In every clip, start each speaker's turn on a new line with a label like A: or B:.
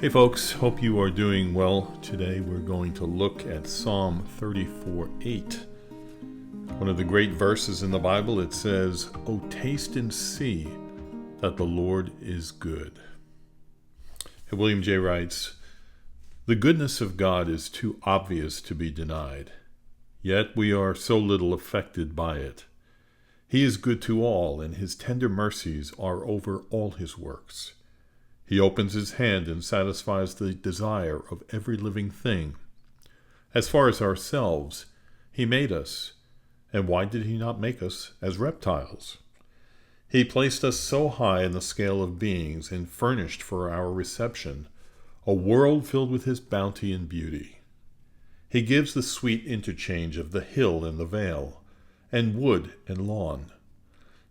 A: Hey folks, hope you are doing well. Today we're going to look at Psalm 34:8. One of the great verses in the Bible. It says, "O taste and see that the Lord is good." And William J. writes, "The goodness of God is too obvious to be denied, yet we are so little affected by it. He is good to all, and his tender mercies are over all his works. He opens his hand and satisfies the desire of every living thing. As far as ourselves, he made us, and why did he not make us as reptiles? He placed us so high in the scale of beings and furnished for our reception a world filled with his bounty and beauty. He gives the sweet interchange of the hill and the vale, and wood and lawn.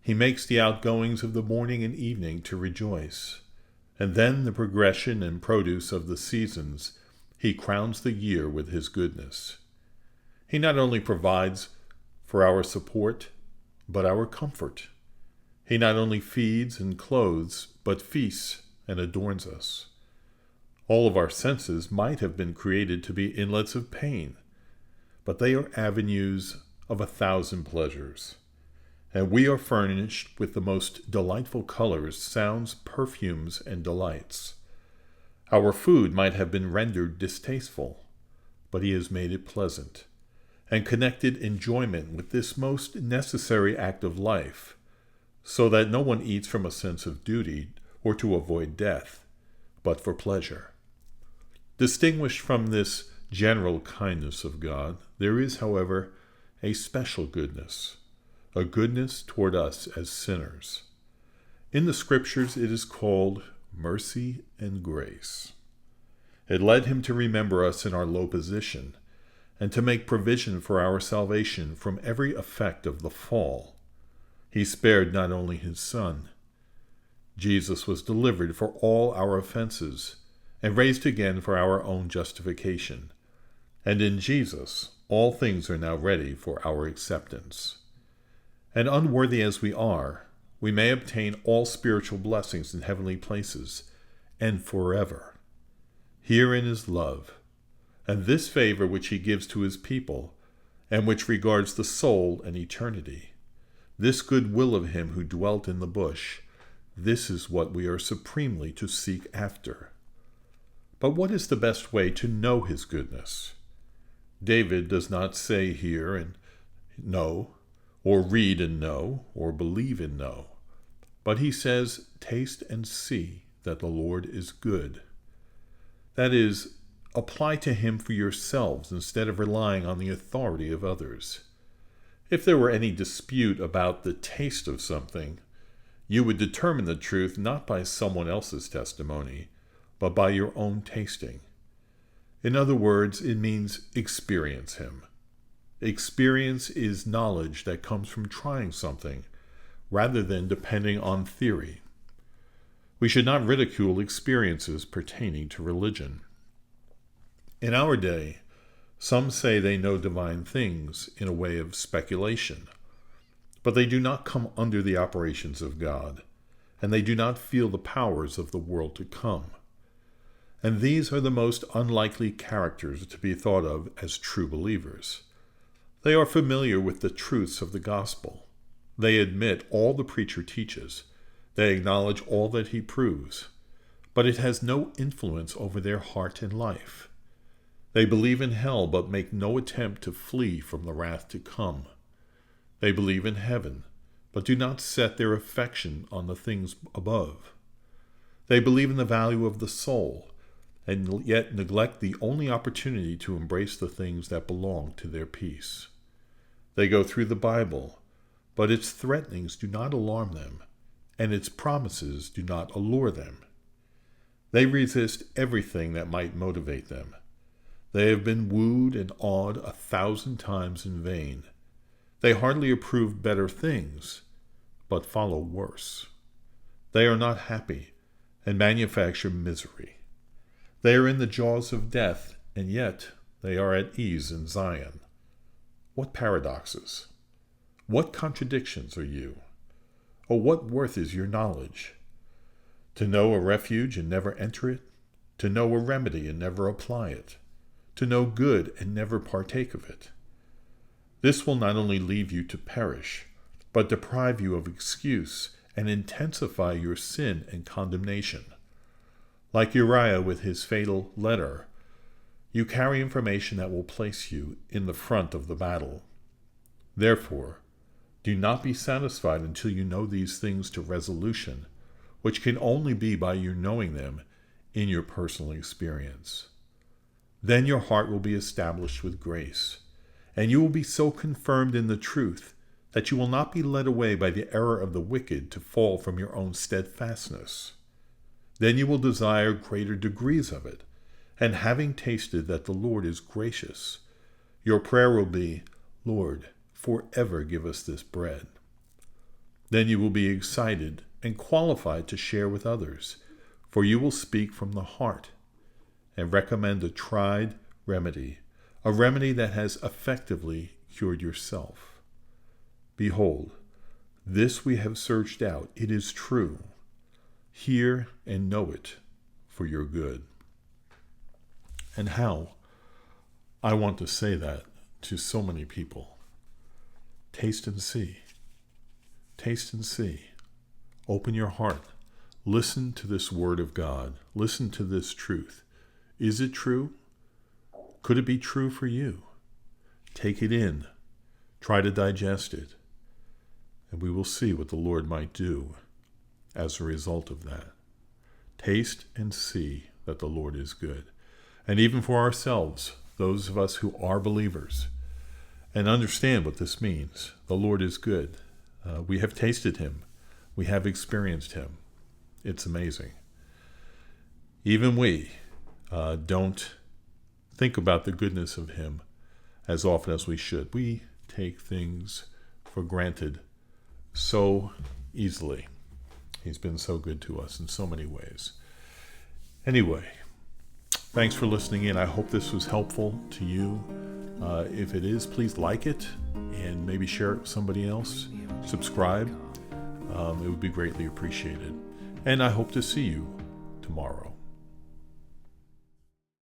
A: He makes the outgoings of the morning and evening to rejoice. And then the progression and produce of the seasons, he crowns the year with his goodness. He not only provides for our support, but our comfort. He not only feeds and clothes, but feasts and adorns us. All of our senses might have been created to be inlets of pain, but they are avenues of 1,000 pleasures. And we are furnished with the most delightful colors, sounds, perfumes, and delights. Our food might have been rendered distasteful, but he has made it pleasant, and connected enjoyment with this most necessary act of life, so that no one eats from a sense of duty or to avoid death, but for pleasure. Distinguished from this general kindness of God, there is, however, a special goodness, a goodness toward us as sinners. In the Scriptures it is called mercy and grace. It led him to remember us in our low position, and to make provision for our salvation from every effect of the fall. He spared not only his Son. Jesus was delivered for all our offenses, and raised again for our own justification. And in Jesus all things are now ready for our acceptance. And unworthy as we are, we may obtain all spiritual blessings in heavenly places, and forever. Herein is love, and this favor which he gives to his people, and which regards the soul and eternity. This good will of him who dwelt in the bush, this is what we are supremely to seek after. But what is the best way to know his goodness? David does not say here and know, or read and know, or believe and know. But he says, taste and see that the Lord is good. That is, apply to him for yourselves instead of relying on the authority of others. If there were any dispute about the taste of something, you would determine the truth not by someone else's testimony, but by your own tasting. In other words, it means experience him. Experience is knowledge that comes from trying something, rather than depending on theory. We should not ridicule experiences pertaining to religion. In our day, some say they know divine things in a way of speculation, but they do not come under the operations of God, and they do not feel the powers of the world to come. And these are the most unlikely characters to be thought of as true believers. They are familiar with the truths of the gospel. They admit all the preacher teaches. They acknowledge all that he proves. But it has no influence over their heart and life. They believe in hell, but make no attempt to flee from the wrath to come. They believe in heaven, but do not set their affection on the things above. They believe in the value of the soul, and yet neglect the only opportunity to embrace the things that belong to their peace. They go through the Bible, but its threatenings do not alarm them, and its promises do not allure them. They resist everything that might motivate them. They have been wooed and awed 1,000 times in vain. They hardly approve better things, but follow worse. They are not happy, and manufacture misery. They are in the jaws of death, and yet they are at ease in Zion. What paradoxes! What contradictions are you? Or what worth is your knowledge? To know a refuge and never enter it, to know a remedy and never apply it, to know good and never partake of it. This will not only leave you to perish, but deprive you of excuse and intensify your sin and condemnation. Like Uriah with his fatal letter, you carry information that will place you in the front of the battle. Therefore, do not be satisfied until you know these things to resolution, which can only be by your knowing them in your personal experience. Then your heart will be established with grace, and you will be so confirmed in the truth that you will not be led away by the error of the wicked to fall from your own steadfastness. Then you will desire greater degrees of it, and having tasted that the Lord is gracious, your prayer will be, Lord, forever give us this bread. Then you will be excited and qualified to share with others, for you will speak from the heart and recommend a tried remedy, a remedy that has effectively cured yourself. Behold, this we have searched out. It is true. Hear and know it for your good. And how I want to say that to so many people. Taste and see. Taste and see. Open your heart. Listen to this word of God. Listen to this truth. Is it true? Could it be true for you? Take it in. Try to digest it. And we will see what the Lord might do as a result of that. Taste and see that the Lord is good. And even for ourselves, those of us who are believers, and understand what this means. The Lord is good. We have tasted him. We have experienced him. It's amazing. Even we don't think about the goodness of him as often as we should. We take things for granted so easily. He's been so good to us in so many ways. Anyway, thanks for listening in. I hope this was helpful to you. If it is, please like it and maybe share it with somebody else. Subscribe. It would be greatly appreciated. And I hope to see you tomorrow.